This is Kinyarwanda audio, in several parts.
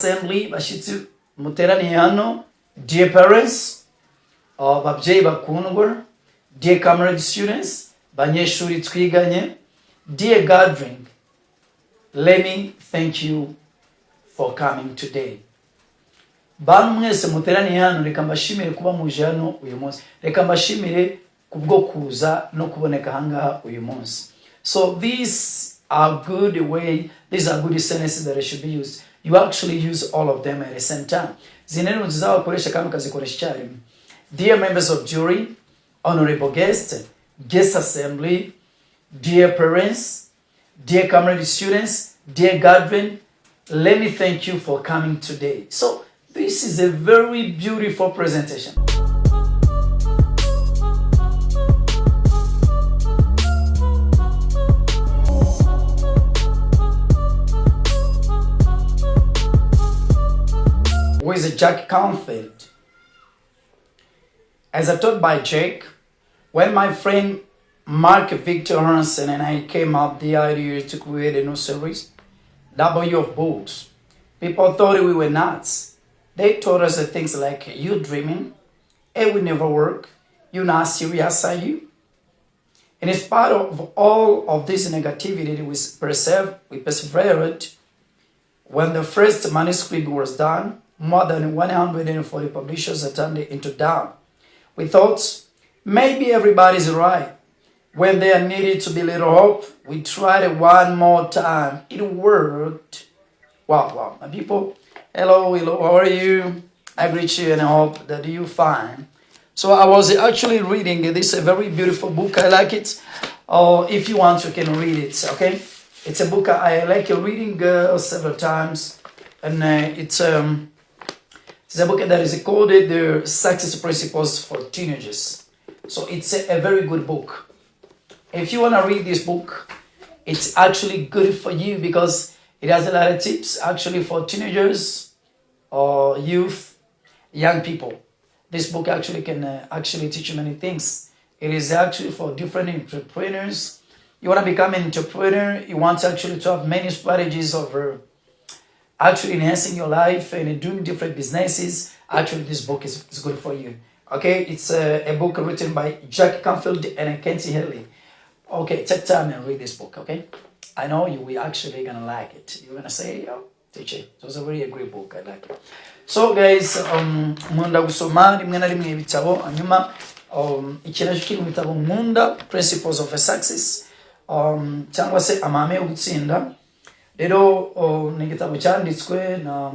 Assembly bashitsi muteraniye hano, dear parents, babyeyi bakundwa, dear comrade students, banyeshuri twiganye, dear gathering, let me thank you for coming today. Bantu mwese muteraniye hano, reka mbashimire kuba muje hano uyu munsi, reka mbashimire kubwo kuza no kuboneka hangaha uyu munsi. So these are good sentences that should be used. You actually use all of them at the same time. Zineno nzizawa koresha kanu kazikoresha cyari. Dear members of jury, honorable guest assembly, dear parents, dear comrade students, dear guardian, let me thank you for coming today. So this is a very beautiful presentation. Who is Jack Canfield? As I taught by Jake, when my friend Mark Victor Hansen and I came up the idea to create a new series, W of Books, people thought we were nuts. They told us things like, you dreaming, it will never work, you're not serious, are you? And in spite of all of this negativity, we persevered. When the first manuscript was done, more than 140 publishers turned it into doubt. We thought, maybe everybody's right. When there needed to be little hope, we tried it one more time. It worked. Wow. My people, hello, how are you? I greet you and I hope that you're fine. So I was actually reading this, a very beautiful book. I like it. If you want, you can read it, okay? It's a book I like reading several times. And it's a book that is called The Success Principles for Teenagers. So it's a very good book. If you want to read this book, it's actually good for you because it has a lot of tips actually for teenagers or youth, young people. This book actually can actually teach you many things. It is actually for different entrepreneurs. You want to become an entrepreneur, you want actually to have many strategies of actually enhancing your life and doing different businesses. Actually, this book is good for you. Okay, it's a book written by Jack Canfield and Kenzie Haley. Okay, take time and read this book, okay? I know you will actually gonna like it. You're gonna say, oh, teacher, it was a very great book, I like it. So guys, munda gusoma rimwe na rimwe ibitabo hanyuma ikintu kiri mu bitabo munda Principles of a Success cyangwa se amahame yo gutsinda. Rero ni igitabo cyanditswe na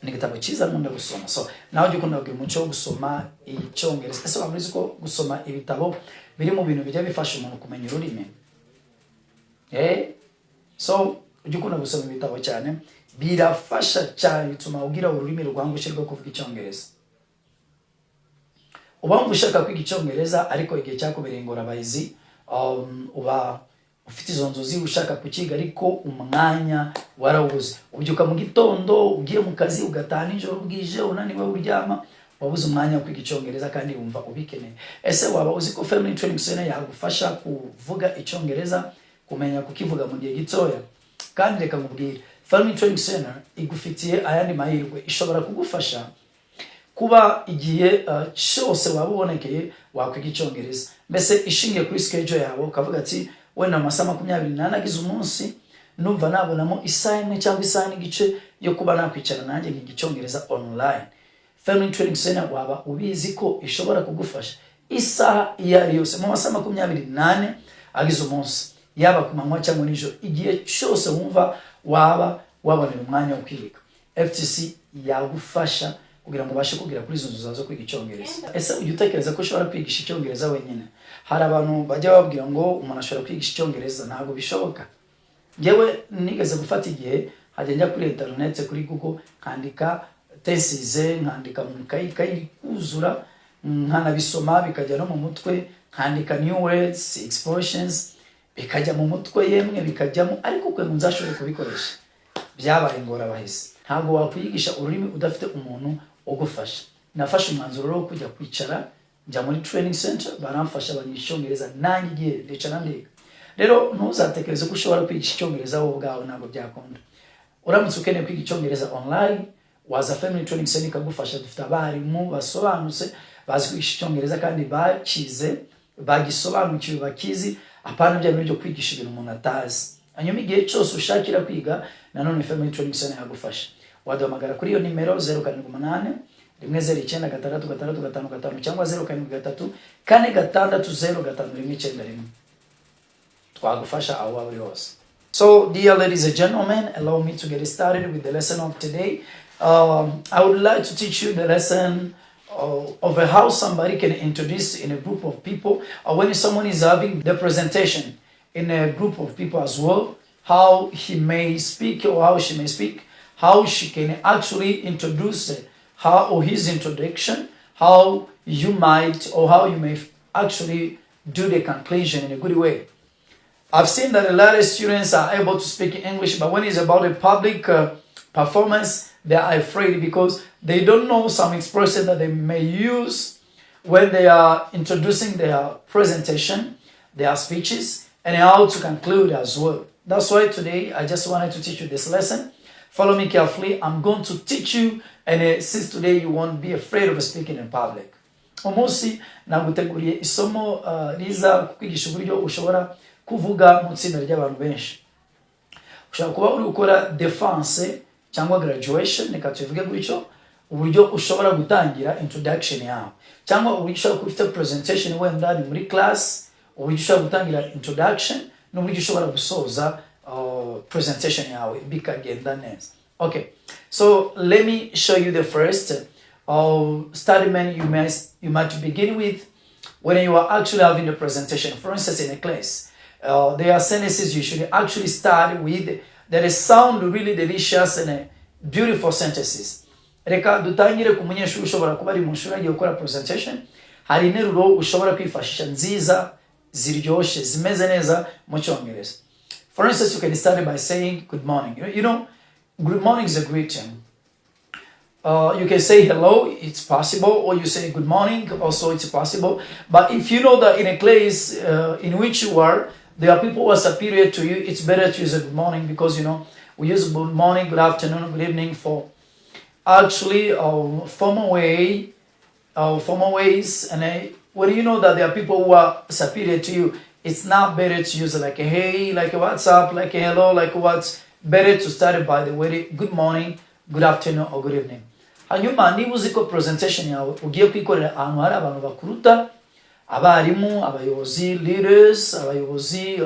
ni igitabo cyiza nkunda gusoma. So nawe ujye ukunda kugira umuco wo gusoma Icyongereza. Ese wavuze ko gusoma ibitabo biri mu bintu bijya bifasha umuntu kumenya ururimi? So ujye ukunda gusoma ibitabo cyane, birafasha cyane, bituma ugira ururimi rwangushye rwo kuvuga Icyongereza. Uba ushaka kwiga Icyongereza ariko igihe cyakubereye ingorabahizi, uba ufite izo nzozi ushaka kukiga ariko umwanya warawubuze. Ubyuka mu gitondo ugiye mu kazi ugataha nijoro bwije unaniwe uryama, wabuze umwanya wo kwiga Icyongereza kandi wumva ubikeneye. Ese waba uzi ko Family Training Center yagufasha kuvuga Icyongereza, kumenya kukivuga mu gihe gitoya? Kandi reka nkubwire, Family Training Center igufitiye ayandi mahirwe, ishobora kugufasha kuba igihe cyose waba ubonekeye wakwiga Icyongereza. Mbese ishingiye kuri schedule yawe ukavuga ati wenda amasaha 28 agize umunsi, numva nabonamo isaha imwe cyangwa isaha n'igice yo kuba nakwicara nanjye nkiga Icyongereza online. Family Training Center waba ubizi ko ishobora kugufasha isaha iyo ari yose mu masaha 28 agize umunsi, yaba ku manywa cyangwa nijoro, igihe cyose wumva waba wabonera umwanya wo kwiga. FTC yagufasha kugira ngo ubashe kugira kuri izo nzozi zo kwiga Icyongereza. Ese ujye utekereza ko ushobora kwigisha Icyongereza wenyine? Hari abantu bajya babwira ngo umuntu ashobora kwigisha Icyongereza, ntabwo bishoboka. Ngewe nigeze gufata igihe hajya njya kuri internet, kuri Google, nkandika thesis, nkandika mu kayi kuzura, nkanabisoma bikajya no mu mutwe, nkandika new words, expressions, bikajya mu mutwe yemwe bikajyamo, ariko kwe nzashobora kubikoresha byabaye ingorabahizi. Ntabwo wakwigisha ururimi udafite umuntu ugufasha. Nafashe umwanzuro wo kujya kwicara njya muri training center, baramfasha Icyongereza nanjye igihe ndicara ndiga. Rero ntuzatekereze ko ushobora kwigisha Icyongereza wowe ubwawe, ntabwo byakunda. uramutse ukeneye kwiga icyongereza online waza family training center ikagufasha. Dufite abarimu basobanutse bazi kwigisha icyongereza kandi bakize bagisobanukiwe bakizi, apana bya byo kwigisha ibintu umuntu atazi. Hanyuma igihe cyose ushakira kwiga nanone family training center yagufasha. Waduhamagara kuri iyo nimero 078 1096655 cyangwa 0734605191 twagufasha aho waba uri hose. So, dear ladies and gentlemen, allow me to get started with the lesson of today. I would like to teach you the lesson of how somebody can introduce in a group of people, or when someone is having the presentation in a group of people as well, how he may speak or how she may speak, how she can actually introduce her or his introduction, how you might or how you may actually do the conclusion in a good way. I've seen that a lot of students are able to speak English, but when it's about a public performance, they are afraid because they don't know some expression that they may use when they are introducing their presentation, their speeches, and how to conclude as well. That's why today I just wanted to teach you this lesson. Follow me carefully. I'm going to teach you, and since today you won't be afraid of speaking in public. Umunsi naguteguriye isomo riza kukwigisha uburyo ushobora kuvuga mu tsinda ry'abantu benshi. Ushobora kuba uri gukora defense cyangwa graduation, reka tuvuge gutyo, uburyo ushobora gutangira introduction yawe, cyangwa uburyo ushobora kufite presentation wenda ni muri class, uburyo ushobora gutangira introduction n'uburyo ushobora gusoza presentation yawe bikagenda neza. Okay, so let me show you the first statement you might begin with when you are actually having the presentation. For instance, in a class, there are sentences you should actually start with that sound really delicious and beautiful sentences. Reka dutangire ku munyeshuri ushobora kuba ari mu shuri agiye gukora presentation, hari interuro ushobora kwifashisha nziza ziryoshye zimeze neza mu Cyongereza. For instance, you can start by saying good morning. You know, good morning is a greeting. You can say hello, it's possible, or you say good morning, also it's possible. But if you know that in a class in which you are, there are people who are superior to you, it's better to use a good morning, because, you know, we use good morning, good afternoon, good evening for actually formal ways. And when you know that there are people who are superior to you, it's not better to use like a hey, like a what's up, like a hello, like what's better to start by the way good morning, good afternoon, or good evening. Hanyuma niba uzi ko presentation yawe ugiye kwikorera ahantu hari abantu bakuruta, abarimu, abayobozi, leaders, abayobozi,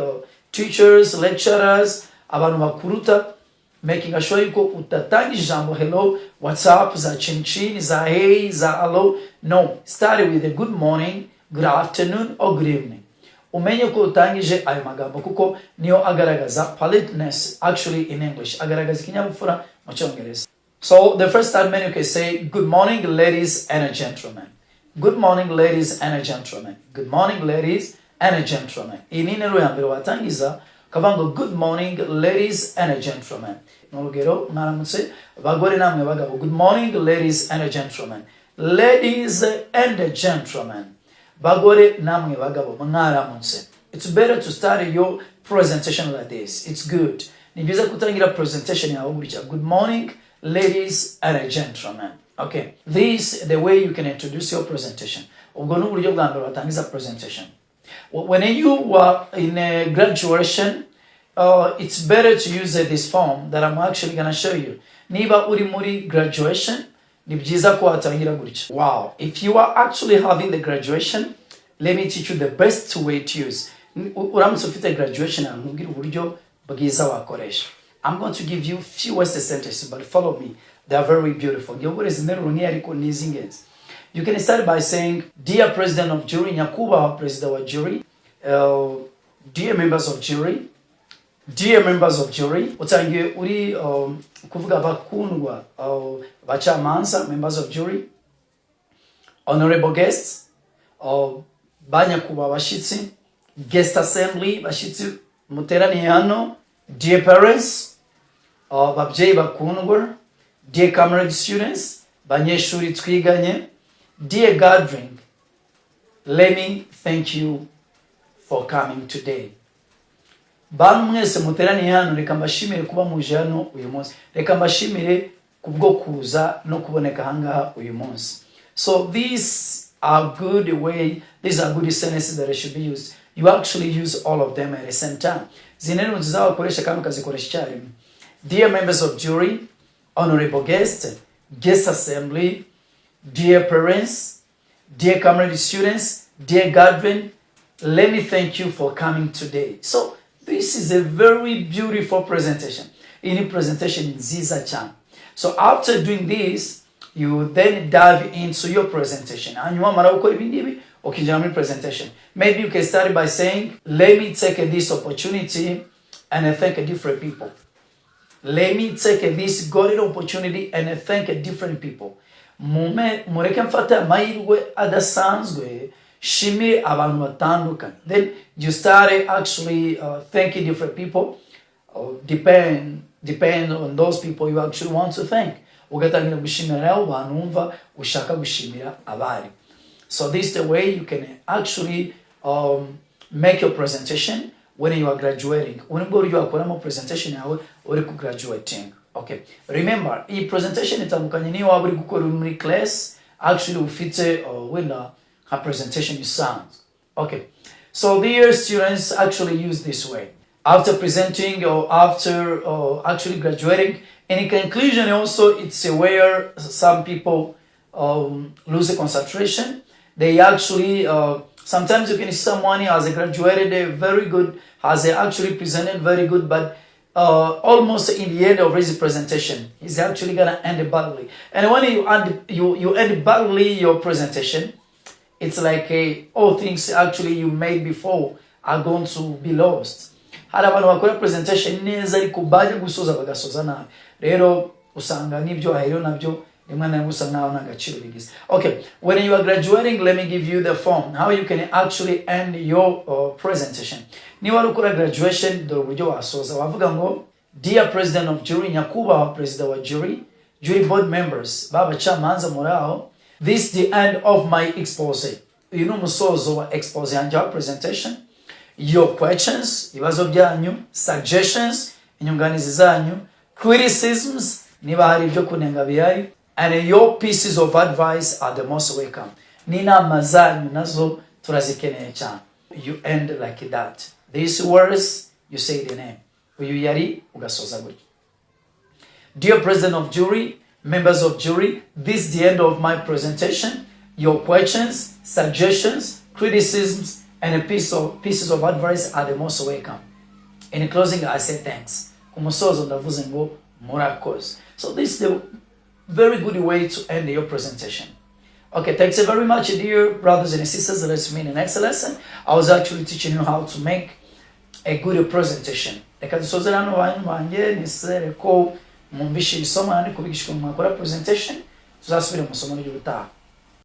teachers, lecturers, abantu bakuruta, making sure yuko utatangi ijambo hello, what's up, za chin, za hey, za hello. No, start with a good morning, good afternoon, or good evening. Umenye ko utangije ayo magambo kuko niyo agaragaza politeness actually in English, agaragaza ikinyabupfura mu Cyongereza. So the first statement you can say, good morning ladies and gentlemen. Good morning ladies and gentlemen. Good morning ladies and gentlemen. Iyi ni interuro ya mbere watangiza ukavuga ngo good morning ladies and gentlemen. N'urugero mwaramutse bagore namwe bagabo. Good morning ladies and gentlemen. Ladies and gentlemen. Bagore namwe bagabo mwaramutse. It's better to start your presentation like this. It's good. Ni byiza kutangira presentation yawe gutya. Good morning ladies and gentlemen. Okay. This is the way you can introduce your presentation. Ubwo ni uburyo bwa mbere watangiza presentation. When you are in a graduation, it's better to use this form that I'm actually going to show you. Niba uri muri graduation, ni byiza ko watangira gutya. Wow. If you are actually having the graduation, let me teach you the best way to use. Uramutse ufite graduation, nkubwira uburyo bwiza wakoresha. I'm going to give you few Western sentences, but follow me. They are very beautiful. You can start by saying, dear president of jury, nyakubahwa president wa jury, dear members of jury, dear members of jury. Utangiye uri kuvuga bakundwa bacamanza, members of jury, honorable guests, banyakubahwa bashitsi, guest assembly, bashitsi muteraniye hano, dear parents, babyeyi bakundwa, dear comrade students, banyeshuri twiganye, dear gathering, let me thank you for coming today. bantu mwese muteraniye hano reka mbashimire kuba muje hano uyu munsi, reka mbashimire kubwo kuza no kuboneka hangaha uyu munsi. So these are good sentences that should be used. You actually use all of them at the same time. Zineno nzizawakoresha kandi ukazikoresha icyarimwe. Dear members of jury, honorable guest assembly, dear parents, dear comrade students, dear guardian, let me thank you for coming today. So this is a very beautiful presentation. In presentation in Ziza Chan. So after doing this, you then dive into your presentation. And you want presentation. Maybe you can start by saying, let me take this opportunity and thank different people. Let me take this golden opportunity and thank different people. Mureke mfata mahirwe adasanzwe shimire abantu batandukanye. Then you start actually thanking different people. Depend on those people you actually want to thank. Ugatangira gushimira abantu umva ushaka gushimira abari. So this is the way you can actually make your presentation when you are graduating. When you are doing presentation yawe uri ku graduating. Okay. Remember, iyi presentation itandukanye niyo waba uri gukora muri class, actually ufite when her presentation is sound. Okay. So dear students actually use this way. After presenting or after actually graduating, in conclusion also it's where some people lose the concentration. They actually, sometimes you can see someone has graduated very good, has actually presented very good, but almost in the end of his presentation, he's actually gonna end badly. And when you end badly your presentation, it's like all things actually you made before are going to be lost. Hari abantu bakora presentation neza ariko baje gusoza bagasoza nabi. Rero usanga nibyo ahariho nabyo rimwe na rimwe usanga naho nagaciro bigize. Okay, when you are graduating, let me give you the form how you can actually end your presentation. Ni wari ukora graduation dore uburyo wasoza wavuga ngo dear president of jury, nyakubahwa president wa jury board members, baba chamanza murao, this is the end of my expose. Uyu ni umusozo wa expose yanjye wa presentation. Your questions, ibibazo byanyu, suggestions, inyunganizi zanyu, criticisms, niba hari ibyo kunenga bihari, and your pieces of advice are the most welcome. N'inama zanyu nazo turazikeneye cyane. You end like that. These words, you say the name. Uyu yari ugasoza gutyo. Dear president of jury, members of jury, this is the end of my presentation. Your questions, suggestions, criticisms, and pieces of advice are the most welcome. In closing, I say thanks. Kumusozo ndavuze ngo murakoze. So this is the very good way to end your presentation. Okay, thanks very much, dear brothers and sisters. Let's meet in the next lesson. I was actually teaching you how to make a good presentation. Reka dusoze hano banjye nisere ko mwumvishe isomo kandi kubigishwa mu makora presentation. Tuzasubira mu somo ry'ubutaha.